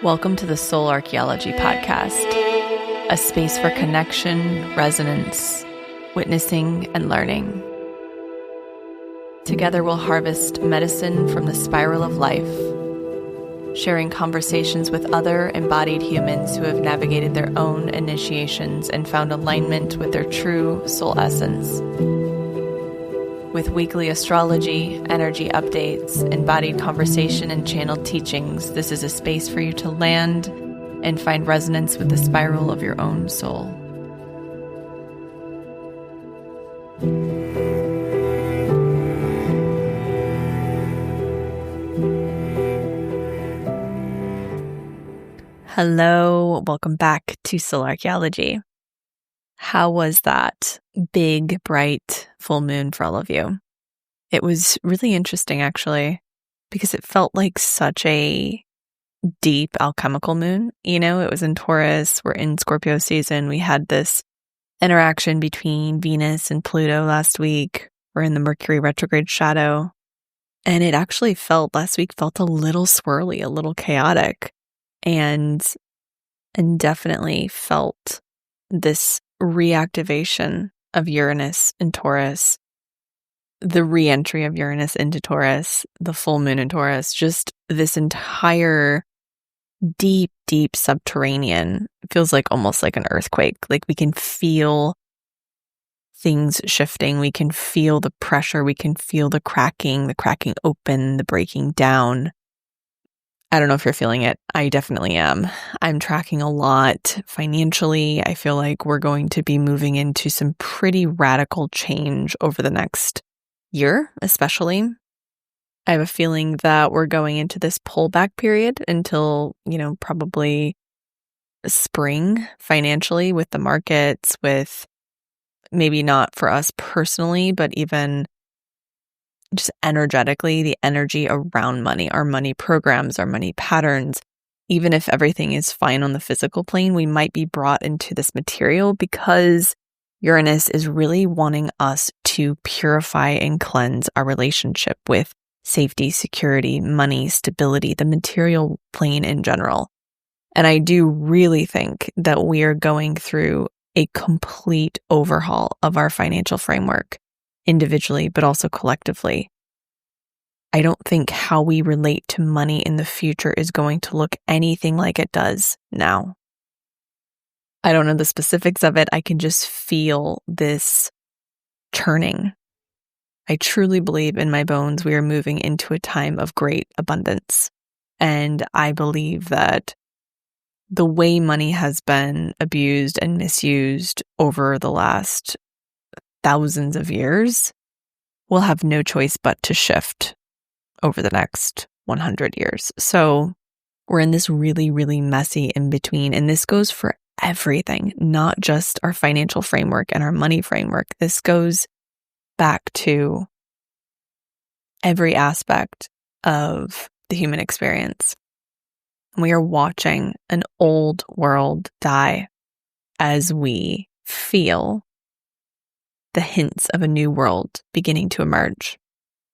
Welcome to the Soul Archaeology podcast, a space for connection, resonance, witnessing, and learning. Together we'll harvest medicine from the spiral of life, sharing conversations with other embodied humans who have navigated their own initiations and found alignment with their true soul essence. With weekly astrology, energy updates, embodied conversation, and channeled teachings, this is a space for you to land and find resonance with the spiral of your own soul. Hello, welcome back to Soul Archaeology. How was that big, bright full moon for all of you? It was really interesting, actually, because it felt like such a deep alchemical moon. You know, it was in Taurus. We're in Scorpio season. We had this interaction between Venus and Pluto last week. We're in the Mercury Retrograde shadow. And it actually last week felt a little swirly, a little chaotic, and definitely felt this reactivation of Uranus in Taurus, the re-entry of Uranus into Taurus, the full moon in Taurus, just this entire deep, deep subterranean. It feels like almost like an earthquake. Like we can feel things shifting. We can feel the pressure. We can feel the cracking open, the breaking down. I don't know if you're feeling it. I definitely am. I'm tracking a lot financially. I feel like we're going to be moving into some pretty radical change over the next year, especially. I have a feeling that we're going into this pullback period until, probably spring financially with the markets, with maybe not for us personally, but even just energetically, the energy around money, our money programs, our money patterns. Even if everything is fine on the physical plane, we might be brought into this material because Uranus is really wanting us to purify and cleanse our relationship with safety, security, money, stability, the material plane in general. And I do really think that we are going through a complete overhaul of our financial framework, individually, but also collectively. I don't think how we relate to money in the future is going to look anything like it does now. I don't know the specifics of it. I can just feel this turning. I truly believe in my bones we are moving into a time of great abundance. And I believe that the way money has been abused and misused over the last thousands of years will have no choice but to shift over the next 100 years. So we're in this really, really messy in between. And this goes for everything, not just our financial framework and our money framework. This goes back to every aspect of the human experience. We are watching an old world die as we feel the hints of a new world beginning to emerge.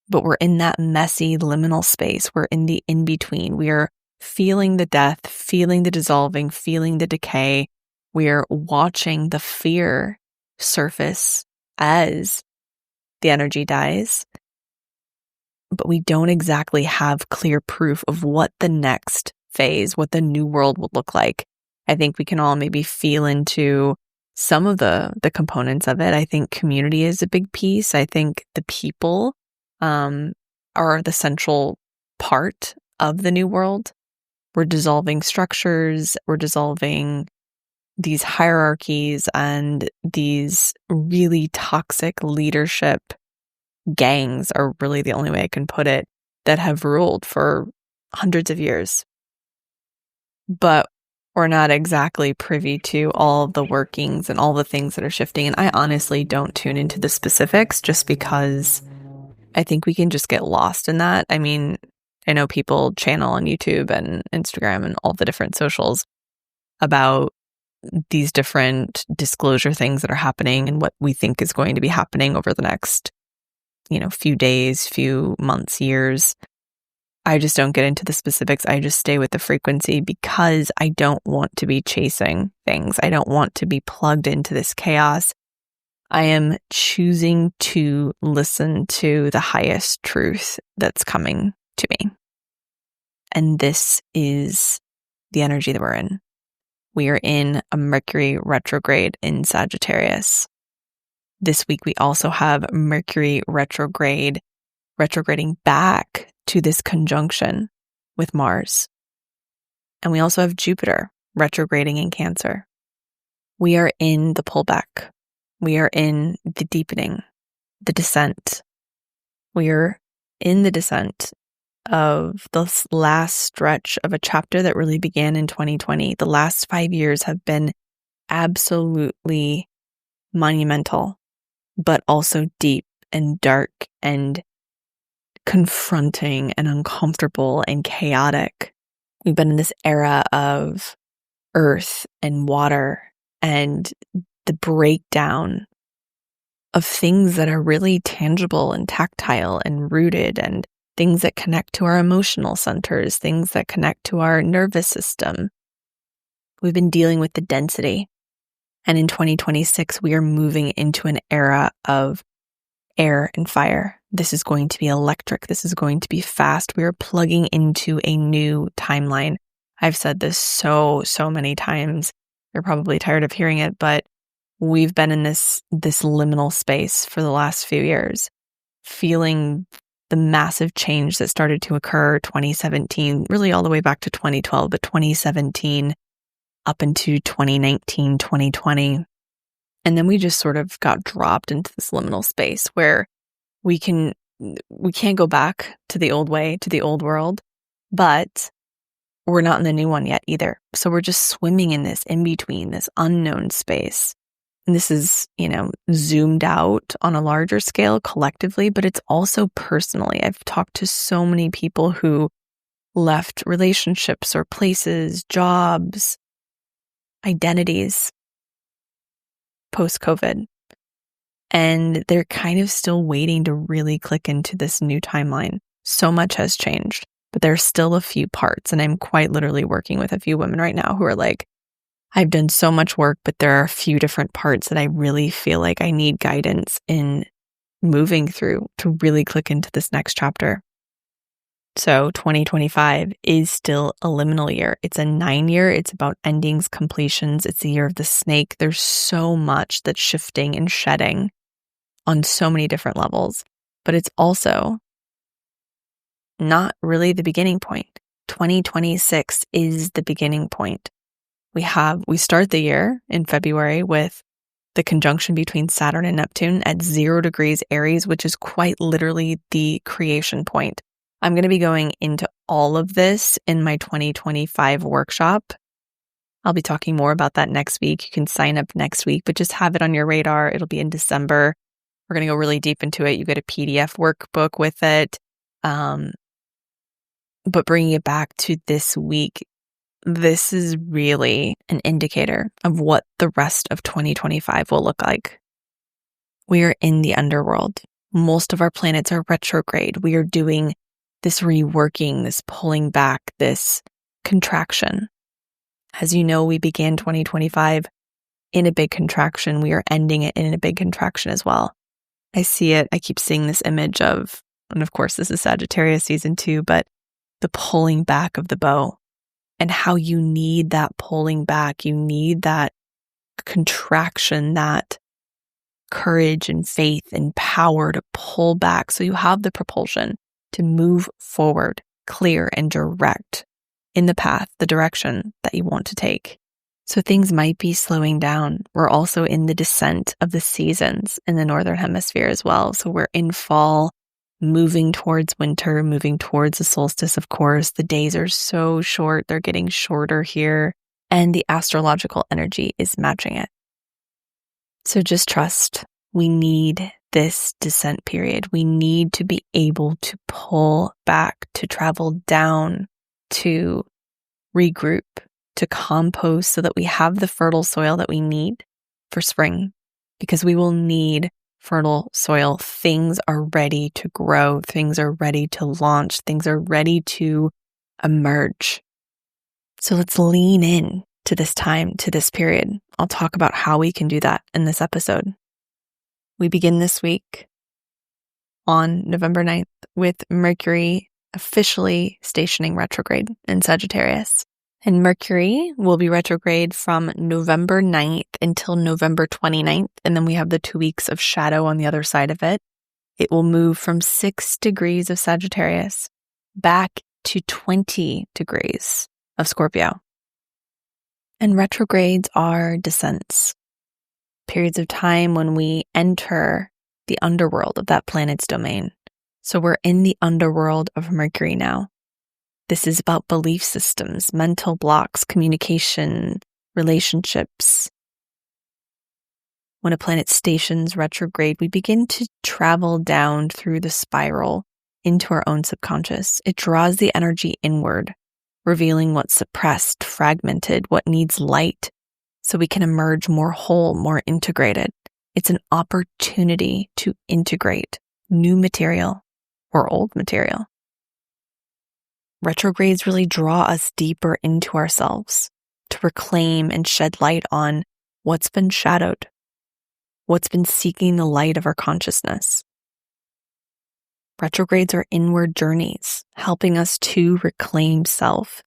But we're in that messy liminal space. We're in the in-between. We are feeling the death, feeling the dissolving, feeling the decay. We're watching the fear surface as the energy dies. But we don't exactly have clear proof of what the next phase, what the new world will look like. I think we can all maybe feel into some of the components of it. I think community is a big piece. I think the people are the central part of the new world. We're dissolving structures. We're dissolving these hierarchies and these really toxic leadership gangs are really the only way I can put it, that have ruled for hundreds of years. But we're not exactly privy to all the workings and all the things that are shifting. And I honestly don't tune into the specifics just because I think we can just get lost in that. I mean, I know people channel on YouTube and Instagram and all the different socials about these different disclosure things that are happening and what we think is going to be happening over the next, few days, few months, years. I just don't get into the specifics. I just stay with the frequency because I don't want to be chasing things. I don't want to be plugged into this chaos. I am choosing to listen to the highest truth that's coming to me. And this is the energy that we're in. We are in a Mercury retrograde in Sagittarius. This week, we also have Mercury retrograding back to this conjunction with Mars. And we also have Jupiter retrograding in Cancer. We are in the pullback. We are in the deepening, the descent. We are in the descent of the last stretch of a chapter that really began in 2020. The last 5 years have been absolutely monumental, but also deep and dark and confronting and uncomfortable and chaotic. We've been in this era of earth and water and the breakdown of things that are really tangible and tactile and rooted, and things that connect to our emotional centers, things that connect to our nervous system. We've been dealing with the density. And in 2026, we are moving into an era of air and fire. This is going to be electric. This is going to be fast. We are plugging into a new timeline. I've said this so many times. You're probably tired of hearing it, but we've been in this liminal space for the last few years, feeling the massive change that started to occur 2017, really all the way back to 2012, but 2017 up into 2019, 2020. And then we just sort of got dropped into this liminal space where we can't go back to the old way, to the old world, but we're not in the new one yet either. So we're just swimming in this in between, this unknown space. And this is, zoomed out on a larger scale collectively, but it's also personally. I've talked to so many people who left relationships or places, jobs, identities post-COVID. And they're kind of still waiting to really click into this new timeline. So much has changed, but there's still a few parts. And I'm quite literally working with a few women right now who are like, I've done so much work, but there are a few different parts that I really feel like I need guidance in moving through to really click into this next chapter. So 2025 is still a liminal year. It's a 9-year. It's about endings, completions. It's the year of the snake. There's so much that's shifting and shedding on so many different levels, but it's also not really the beginning point. 2026 is the beginning point. We start the year in February with the conjunction between Saturn and Neptune at 0 degrees Aries, which is quite literally the creation point. I'm going to be going into all of this in my 2025 workshop. I'll be talking more about that next week. You can sign up next week, but just have it on your radar. It'll be in December. We're going to go really deep into it. You get a PDF workbook with it. But bringing it back to this week, this is really an indicator of what the rest of 2025 will look like. We are in the underworld. Most of our planets are retrograde. We are doing this reworking, this pulling back, this contraction. As you know, we began 2025 in a big contraction. We are ending it in a big contraction as well. I see it. I keep seeing this image of, and of course, this is Sagittarius season 2, but the pulling back of the bow. And how you need that pulling back. You need that contraction, that courage and faith and power to pull back so you have the propulsion to move forward, clear and direct in the path, the direction that you want to take. So things might be slowing down. We're also in the descent of the seasons in the Northern Hemisphere as well. So we're in fall, moving towards winter, moving towards the solstice, of course. The days are so short. They're getting shorter here. And the astrological energy is matching it. So just trust. We need this descent period. We need to be able to pull back, to travel down, to regroup, to compost so that we have the fertile soil that we need for spring. Because we will need fertile soil. Things are ready to grow. Things are ready to launch. Things are ready to emerge. So let's lean in to this time, to this period. I'll talk about how we can do that in this episode. We begin this week on November 9th with Mercury officially stationing retrograde in Sagittarius. And Mercury will be retrograde from November 9th until November 29th. And then we have the 2 weeks of shadow on the other side of it. It will move from 6 degrees of Sagittarius back to 20 degrees of Scorpio. And retrogrades are descents, periods of time when we enter the underworld of that planet's domain. So we're in the underworld of Mercury now. This is about belief systems, mental blocks, communication, relationships. When a planet stations retrograde, we begin to travel down through the spiral into our own subconscious. It draws the energy inward, revealing what's suppressed, fragmented, what needs light, so we can emerge more whole, more integrated. It's an opportunity to integrate new material or old material. Retrogrades really draw us deeper into ourselves to reclaim and shed light on what's been shadowed, what's been seeking the light of our consciousness. Retrogrades are inward journeys, helping us to reclaim self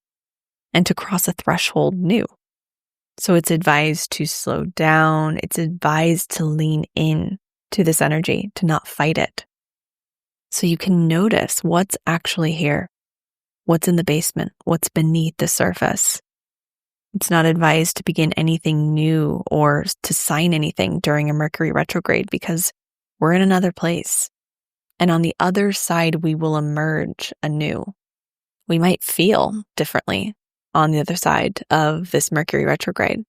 and to cross a threshold new. So it's advised to slow down. It's advised to lean in to this energy, to not fight it. So you can notice what's actually here, what's in the basement, what's beneath the surface. It's not advised to begin anything new or to sign anything during a Mercury retrograde because we're in another place. And on the other side, we will emerge anew. We might feel differently on the other side of this Mercury retrograde.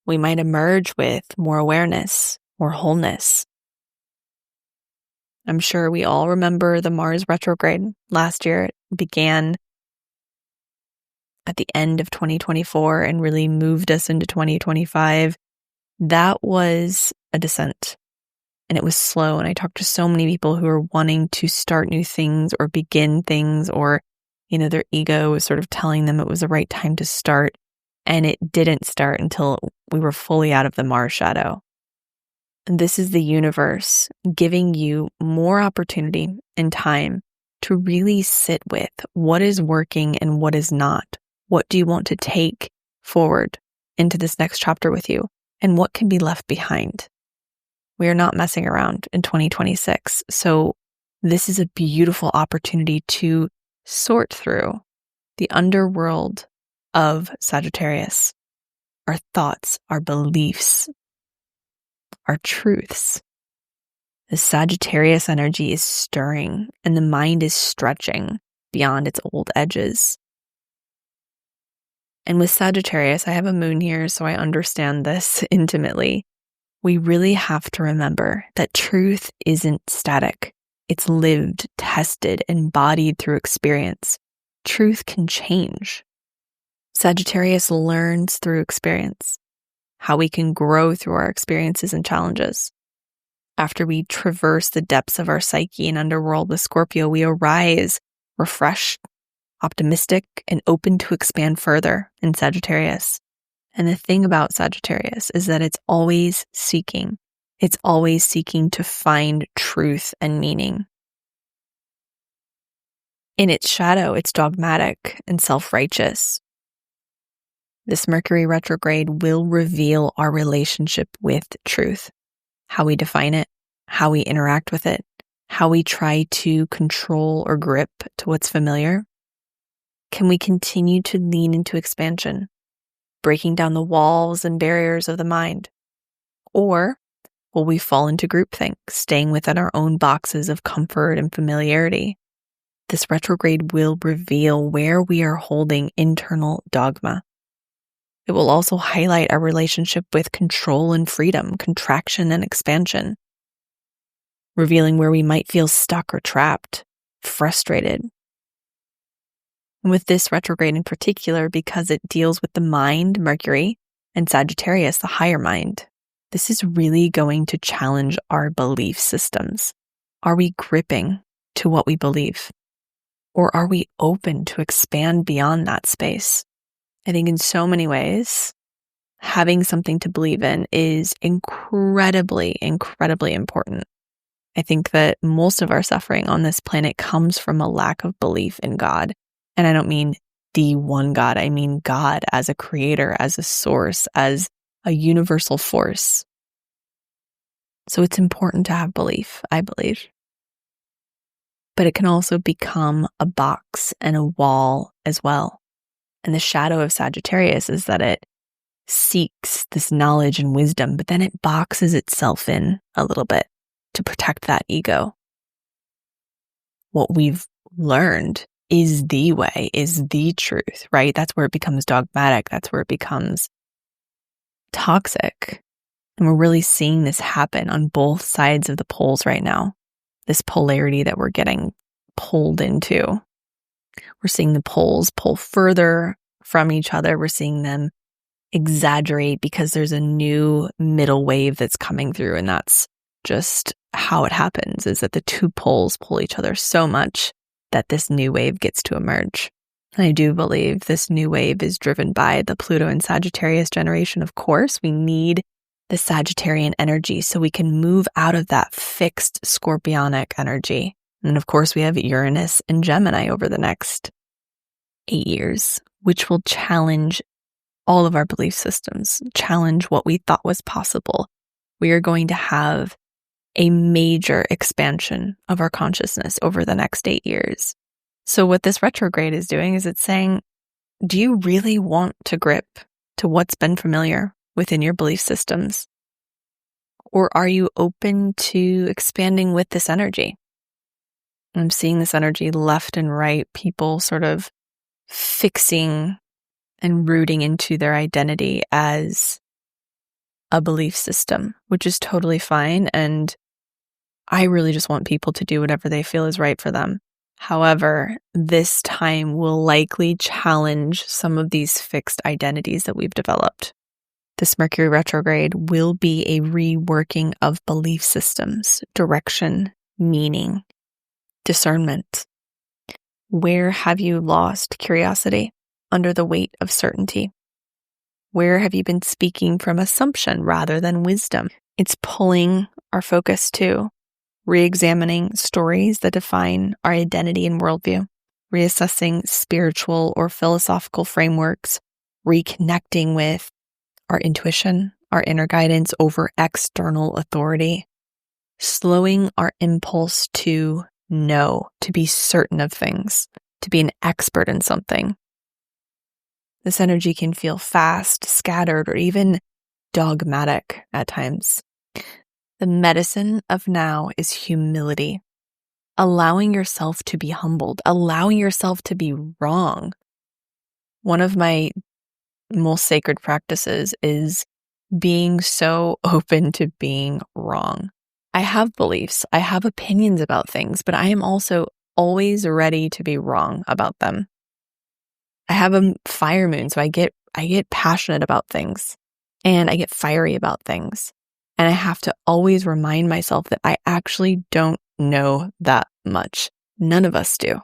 We might emerge with more awareness, more wholeness. I'm sure we all remember the Mars retrograde last year. It began at the end of 2024 and really moved us into 2025. That was a descent. And it was slow. And I talked to so many people who are wanting to start new things or begin things, or, their ego was sort of telling them it was the right time to start. And it didn't start until we were fully out of the Mars shadow. And this is the universe giving you more opportunity and time to really sit with what is working and what is not. What do you want to take forward into this next chapter with you? And what can be left behind? We are not messing around in 2026. So this is a beautiful opportunity to sort through the underworld of Sagittarius, our thoughts, our beliefs, our truths. The Sagittarius energy is stirring and the mind is stretching beyond its old edges. And with Sagittarius, I have a moon here, so I understand this intimately. We really have to remember that truth isn't static. It's lived, tested, embodied through experience. Truth can change. Sagittarius learns through experience, how we can grow through our experiences and challenges. After we traverse the depths of our psyche and underworld with Scorpio, we arise refreshed, optimistic, and open to expand further in Sagittarius. And the thing about Sagittarius is that it's always seeking. It's always seeking to find truth and meaning. In its shadow, it's dogmatic and self-righteous. This Mercury retrograde will reveal our relationship with truth, how we define it, how we interact with it, how we try to control or grip to what's familiar. Can we continue to lean into expansion, breaking down the walls and barriers of the mind? Or will we fall into groupthink, staying within our own boxes of comfort and familiarity? This retrograde will reveal where we are holding internal dogma. It will also highlight our relationship with control and freedom, contraction and expansion, revealing where we might feel stuck or trapped, frustrated. And with this retrograde in particular, because it deals with the mind, Mercury, and Sagittarius, the higher mind, this is really going to challenge our belief systems. Are we gripping to what we believe? Or are we open to expand beyond that space? I think in so many ways, having something to believe in is incredibly, incredibly important. I think that most of our suffering on this planet comes from a lack of belief in God. And I don't mean the one God. I mean God as a creator, as a source, as a universal force. So it's important to have belief, I believe. But it can also become a box and a wall as well. And the shadow of Sagittarius is that it seeks this knowledge and wisdom, but then it boxes itself in a little bit to protect that ego. What we've learned is the way, is the truth, right? That's where it becomes dogmatic. That's where it becomes toxic. And we're really seeing this happen on both sides of the poles right now. This polarity that we're getting pulled into. We're seeing the poles pull further from each other. We're seeing them exaggerate because there's a new middle wave that's coming through. And that's just how it happens, is that the two poles pull each other so much that this new wave gets to emerge. And I do believe this new wave is driven by the Pluto and Sagittarius generation. Of course, we need the Sagittarian energy so we can move out of that fixed Scorpionic energy. And of course, we have Uranus and Gemini over the next 8 years, which will challenge all of our belief systems, challenge what we thought was possible. We are going to have a major expansion of our consciousness over the next 8 years. So what this retrograde is doing is it's saying, do you really want to grip to what's been familiar within your belief systems? Or are you open to expanding with this energy? I'm seeing this energy left and right, people sort of fixing and rooting into their identity as a belief system, which is totally fine. And I really just want people to do whatever they feel is right for them. However, this time will likely challenge some of these fixed identities that we've developed. This Mercury retrograde will be a reworking of belief systems, direction, meaning, discernment. Where have you lost curiosity under the weight of certainty? Where have you been speaking from assumption rather than wisdom? It's pulling our focus to re-examining stories that define our identity and worldview, reassessing spiritual or philosophical frameworks, reconnecting with our intuition, our inner guidance over external authority, slowing our impulse to know, to be certain of things, to be an expert in something. This energy can feel fast, scattered, or even dogmatic at times. The medicine of now is humility, allowing yourself to be humbled, allowing yourself to be wrong. One of my most sacred practices is being so open to being wrong. I have beliefs, I have opinions about things, but I am also always ready to be wrong about them. I have a fire moon, so I get passionate about things and I get fiery about things. And I have to always remind myself that I actually don't know that much. None of us do.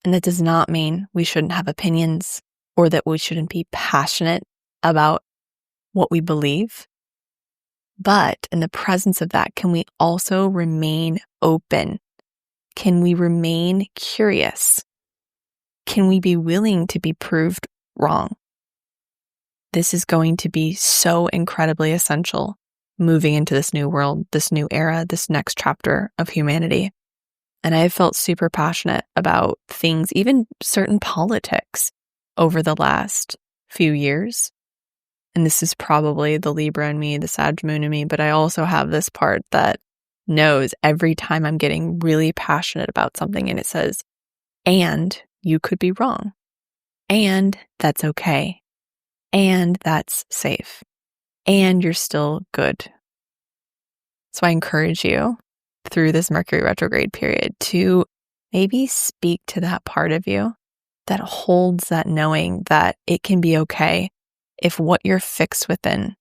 And that does not mean we shouldn't have opinions or that we shouldn't be passionate about what we believe. But in the presence of that, can we also remain open? Can we remain curious? Can we be willing to be proved wrong? This is going to be so incredibly essential moving into this new world, this new era, this next chapter of humanity. And I have felt super passionate about things, even certain politics over the last few years. And this is probably the Libra in me, the Sag moon in me, but I also have this part that knows every time I'm getting really passionate about something and it says, and you could be wrong, and that's okay, and that's safe, and you're still good. So I encourage you through this Mercury retrograde period to maybe speak to that part of you that holds that knowing that it can be okay if what you're fixed within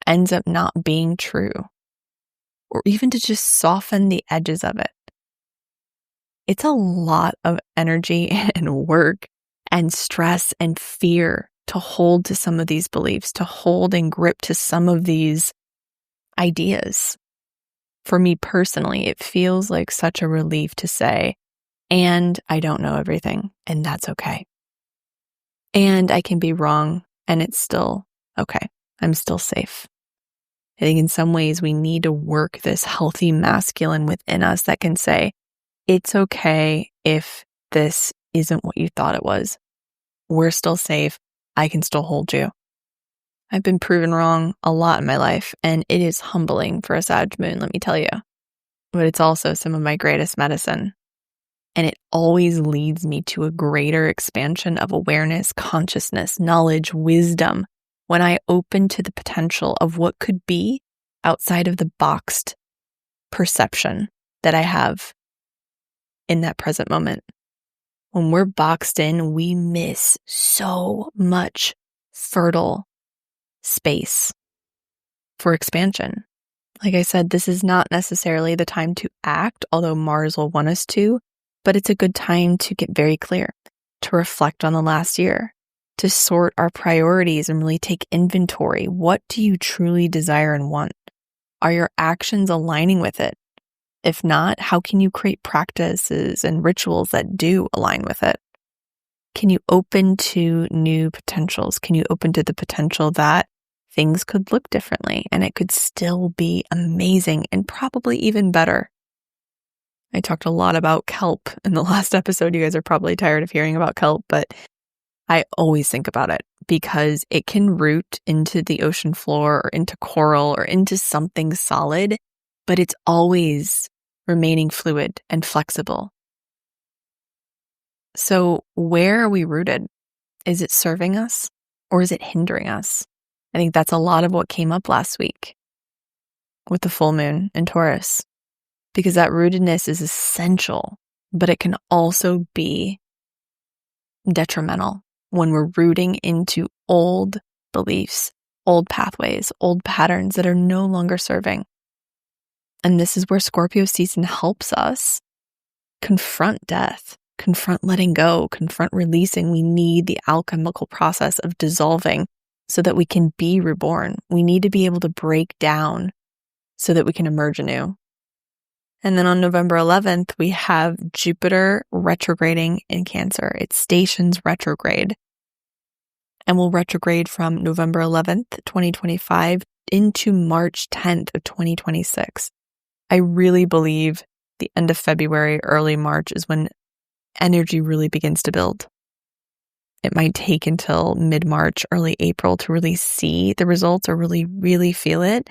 ends up not being true, or even to just soften the edges of it. It's a lot of energy and work and stress and fear to hold to some of these beliefs, to hold and grip to some of these ideas. For me personally, it feels like such a relief to say, and I don't know everything, and that's okay. And I can be wrong, and it's still okay. I'm still safe. I think in some ways we need to work this healthy masculine within us that can say, it's okay if this isn't what you thought it was. We're still safe. I can still hold you. I've been proven wrong a lot in my life, and it is humbling for a Sag moon, let me tell you. But it's also some of my greatest medicine. And it always leads me to a greater expansion of awareness, consciousness, knowledge, wisdom, when I open to the potential of what could be outside of the boxed perception that I have in that present moment. When we're boxed in, we miss so much fertile space for expansion. Like I said, this is not necessarily the time to act, although Mars will want us to, but it's a good time to get very clear, to reflect on the last year, to sort our priorities and really take inventory. What do you truly desire and want? Are your actions aligning with it? If not, how can you create practices and rituals that do align with it? Can you open to new potentials? Can you open to the potential that things could look differently and it could still be amazing and probably even better? I talked a lot about kelp in the last episode. You guys are probably tired of hearing about kelp, but I always think about it because it can root into the ocean floor or into coral or into something solid, but it's always remaining fluid and flexible. So where are we rooted? Is it serving us or is it hindering us? I think that's a lot of what came up last week with the full moon in Taurus, because that rootedness is essential, but it can also be detrimental when we're rooting into old beliefs, old pathways, old patterns that are no longer serving. And this is where Scorpio season helps us confront death, confront letting go, confront releasing. We need the alchemical process of dissolving so that we can be reborn. We need to be able to break down so that we can emerge anew. And then on November 11th, we have Jupiter retrograding in Cancer. It stations retrograde and will retrograde from November 11th, 2025 into March 10th of 2026. I really believe the end of February, early March is when energy really begins to build. It might take until mid-March, early April to really see the results or really feel it.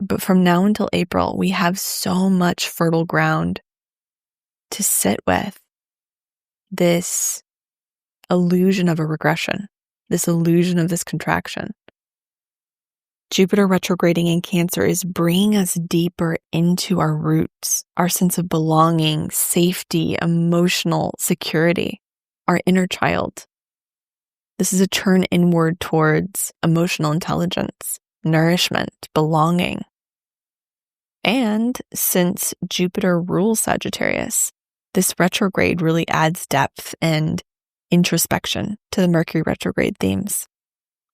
But from now until April, we have so much fertile ground to sit with this illusion of a regression, this illusion of this contraction. Jupiter retrograding in Cancer is bringing us deeper into our roots, our sense of belonging, safety, emotional security, our inner child. This is a turn inward towards emotional intelligence, nourishment, belonging. And since Jupiter rules Sagittarius, this retrograde really adds depth and introspection to the Mercury retrograde themes.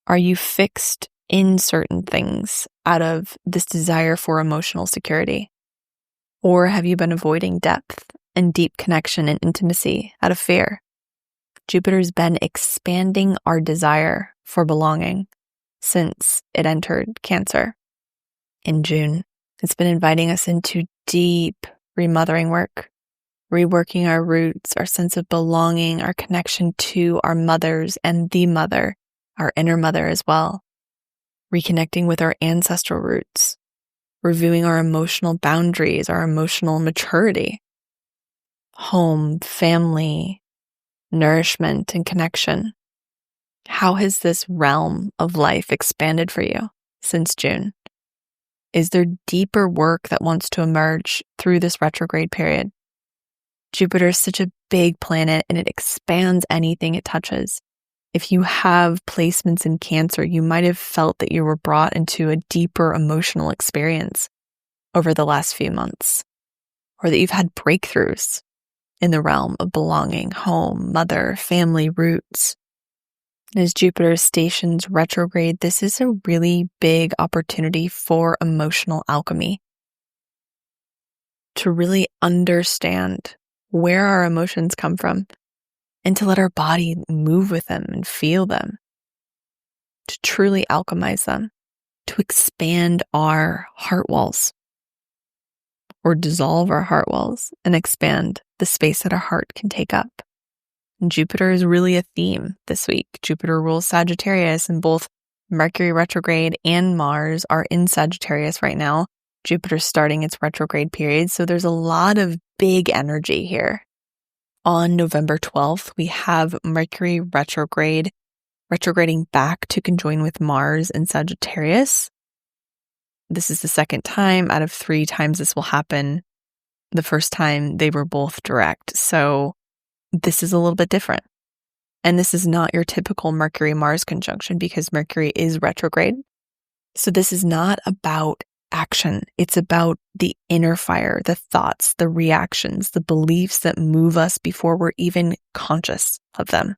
Are you fixed in certain things out of this desire for emotional security? Or have you been avoiding depth and deep connection and intimacy out of fear? Jupiter's been expanding our desire for belonging since it entered Cancer in June. It's been inviting us into deep remothering work, reworking our roots, our sense of belonging, our connection to our mothers and the mother, our inner mother as well. Reconnecting with our ancestral roots, reviewing our emotional boundaries, our emotional maturity, home, family, nourishment, and connection. How has this realm of life expanded for you since June? Is there deeper work that wants to emerge through this retrograde period? Jupiter is such a big planet and it expands anything it touches. If you have placements in Cancer, you might have felt that you were brought into a deeper emotional experience over the last few months, or that you've had breakthroughs in the realm of belonging, home, mother, family roots. And as Jupiter stations retrograde, this is a really big opportunity for emotional alchemy, to really understand where our emotions come from and to let our body move with them and feel them, to truly alchemize them, to expand our heart walls or dissolve our heart walls and expand the space that our heart can take up. And Jupiter is really a theme this week. Jupiter rules Sagittarius, and both Mercury retrograde and Mars are in Sagittarius right now. Jupiter's starting its retrograde period, so there's a lot of big energy here. On November 12th, we have Mercury retrograde, retrograding back to conjoin with Mars in Sagittarius. This is the second time out of 3 times this will happen. The first time they were both direct, so this is a little bit different. And this is not your typical Mercury-Mars conjunction because Mercury is retrograde. So this is not about action. It's about the inner fire, the thoughts, the reactions, the beliefs that move us before we're even conscious of them.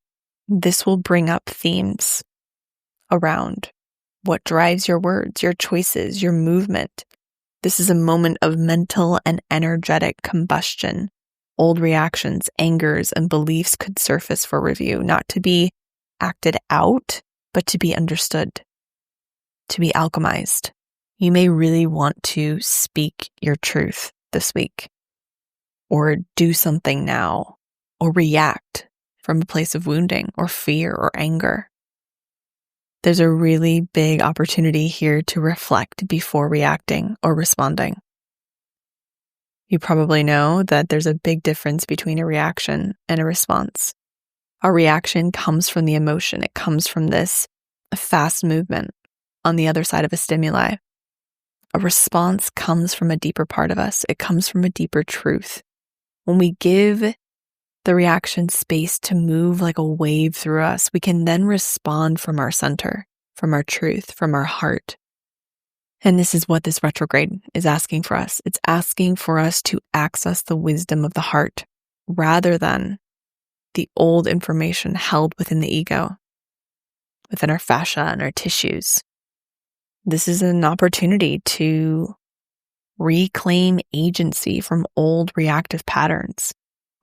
This will bring up themes around what drives your words, your choices, your movement. This is a moment of mental and energetic combustion. Old reactions, angers, and beliefs could surface for review, not to be acted out, but to be understood, to be alchemized. You may really want to speak your truth this week, or do something now, or react from a place of wounding or fear or anger. There's a really big opportunity here to reflect before reacting or responding. You probably know that there's a big difference between a reaction and a response. Our reaction comes from the emotion. It comes from this fast movement on the other side of a stimuli. A response comes from a deeper part of us. It comes from a deeper truth. When we give the reaction space to move like a wave through us, we can then respond from our center, from our truth, from our heart. And this is what this retrograde is asking for us. It's asking for us to access the wisdom of the heart rather than the old information held within the ego, within our fascia and our tissues. This is an opportunity to reclaim agency from old reactive patterns,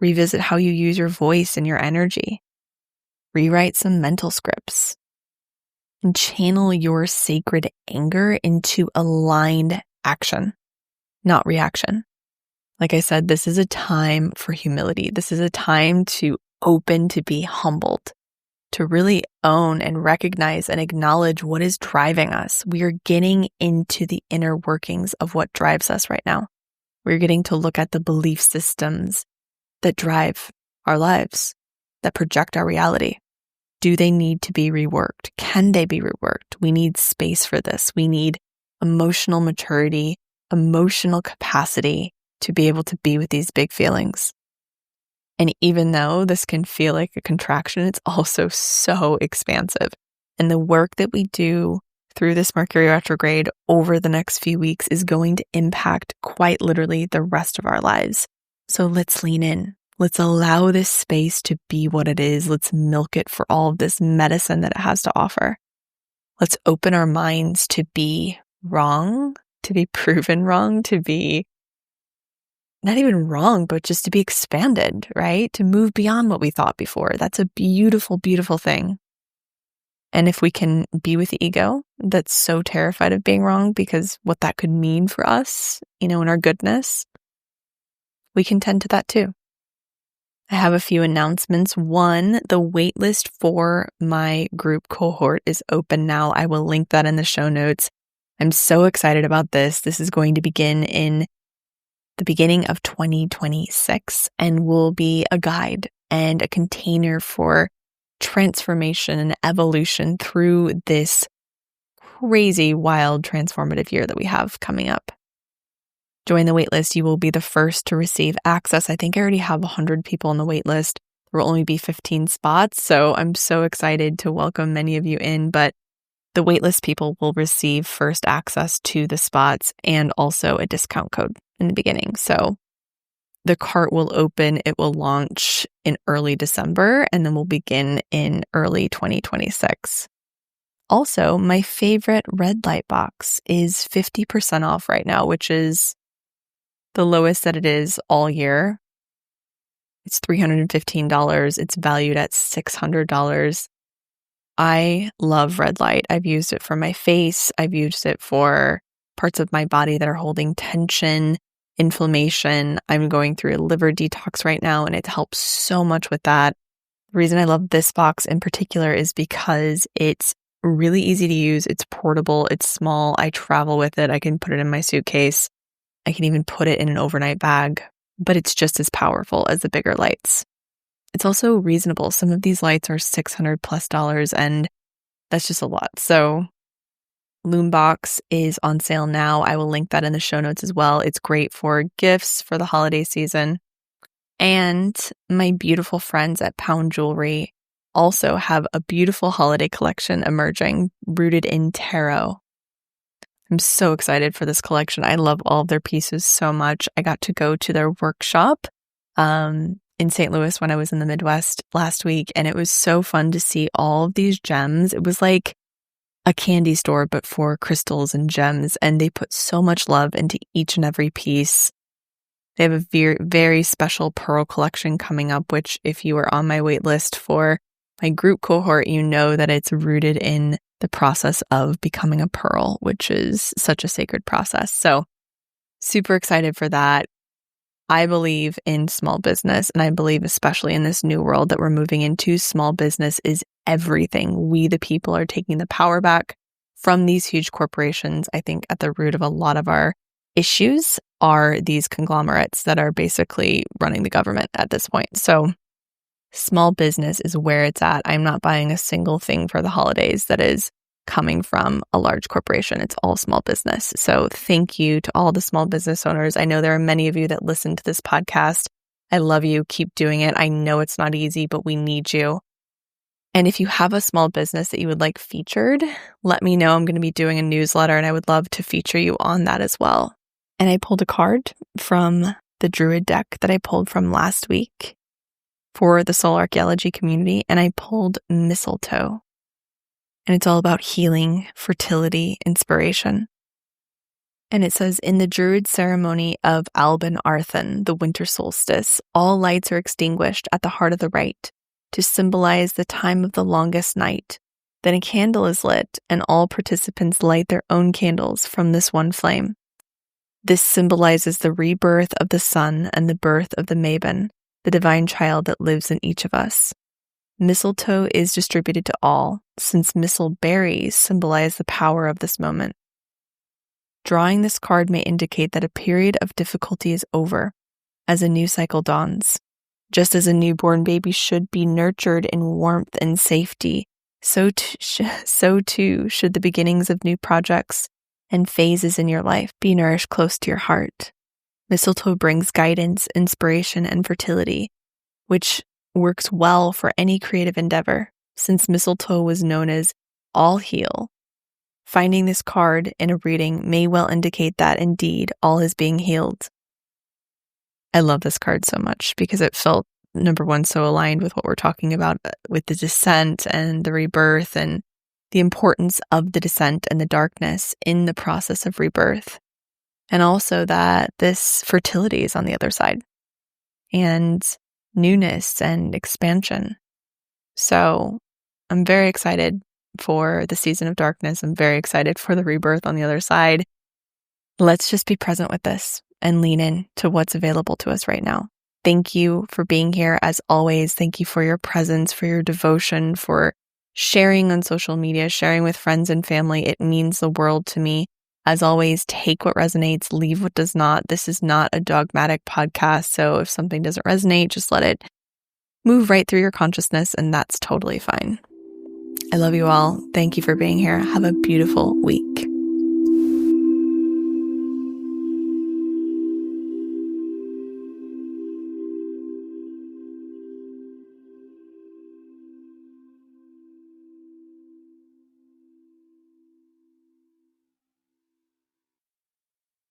revisit how you use your voice and your energy, rewrite some mental scripts, and channel your sacred anger into aligned action, not reaction. Like I said, this is a time for humility. This is a time to open to be humbled, to really own and recognize and acknowledge what is driving us. We are getting into the inner workings of what drives us right now. We're getting to look at the belief systems that drive our lives, that project our reality. Do they need to be reworked? Can they be reworked? We need space for this. We need emotional maturity, emotional capacity to be able to be with these big feelings. And even though this can feel like a contraction, it's also so expansive. And the work that we do through this Mercury retrograde over the next few weeks is going to impact quite literally the rest of our lives. So let's lean in. Let's allow this space to be what it is. Let's milk it for all of this medicine that it has to offer. Let's open our minds to be wrong, to be proven wrong, to be not even wrong, but just to be expanded, right? To move beyond what we thought before. That's a beautiful, beautiful thing. And if we can be with the ego that's so terrified of being wrong because what that could mean for us, in our goodness, we can tend to that too. I have a few announcements. One, the waitlist for my group cohort is open now. I will link that in the show notes. I'm so excited about this. This is going to begin in the beginning of 2026 and will be a guide and a container for transformation and evolution through this crazy, wild, transformative year that we have coming up. Join the waitlist. You will be the first to receive access. I think I already have 100 people on the waitlist. There will only be 15 spots, so I'm so excited to welcome many of you in, but the waitlist people will receive first access to the spots and also a discount code in the beginning. So the cart will open, it will launch in early December, and then we'll begin in early 2026. Also, my favorite red light box is 50% off right now, which is the lowest that it is all year. It's $315. It's valued at $600. I love red light. I've used it for my face. I've used it for parts of my body that are holding tension, inflammation. I'm going through a liver detox right now, and it helps so much with that. The reason I love this box in particular is because it's really easy to use. It's portable. It's small. I travel with it. I can put it in my suitcase. I can even put it in an overnight bag, but it's just as powerful as the bigger lights. It's also reasonable. Some of these lights are $600+, and that's just a lot. So Loombox is on sale now. I will link that in the show notes as well. It's great for gifts for the holiday season. And my beautiful friends at Pound Jewelry also have a beautiful holiday collection emerging rooted in tarot. I'm so excited for this collection. I love all of their pieces so much. I got to go to their workshop in St. Louis when I was in the Midwest last week, and it was so fun to see all of these gems. It was like a candy store, but for crystals and gems, and they put so much love into each and every piece. They have a very, very special pearl collection coming up, which if you are on my wait list for my group cohort, you know that it's rooted in the process of becoming a pearl, which is such a sacred process. So super excited for that. I believe in small business, and I believe especially in this new world that we're moving into, small business is everything. We, the people, are taking the power back from these huge corporations. I think at the root of a lot of our issues are these conglomerates that are basically running the government at this point. So small business is where it's at. I'm not buying a single thing for the holidays that is coming from a large corporation. It's all small business. So thank you to all the small business owners. I know there are many of you that listen to this podcast. I love you. Keep doing it. I know it's not easy, but we need you. And if you have a small business that you would like featured, let me know. I'm going to be doing a newsletter, and I would love to feature you on that as well. And I pulled a card from the Druid deck that I pulled from last week for the Soul Archaeology community, and I pulled mistletoe. And it's all about healing, fertility, inspiration. And it says, in the Druid ceremony of Alban Arthan, the winter solstice, all lights are extinguished at the heart of the rite to symbolize the time of the longest night. Then a candle is lit, and all participants light their own candles from this one flame. This symbolizes the rebirth of the sun and the birth of the maven, the divine child that lives in each of us. Mistletoe is distributed to all, since mistle berries symbolize the power of this moment. Drawing this card may indicate that a period of difficulty is over, as a new cycle dawns. Just as a newborn baby should be nurtured in warmth and safety, so too should the beginnings of new projects and phases in your life be nourished close to your heart. Mistletoe brings guidance, inspiration, and fertility, which works well for any creative endeavor, since mistletoe was known as all heal. Finding this card in a reading may well indicate that indeed all is being healed. I love this card so much because it felt, number one, so aligned with what we're talking about with the descent and the rebirth and the importance of the descent and the darkness in the process of rebirth. And also that this fertility is on the other side and newness and expansion. So I'm very excited for the season of darkness. I'm very excited for the rebirth on the other side. Let's just be present with this and lean in to what's available to us right now. Thank you for being here. As always, thank you for your presence, for your devotion, for sharing on social media, sharing with friends and family. It means the world to me. As always, take what resonates, leave what does not. This is not a dogmatic podcast, so if something doesn't resonate, just let it move right through your consciousness, and that's totally fine. I love you all. Thank you for being here. Have a beautiful week.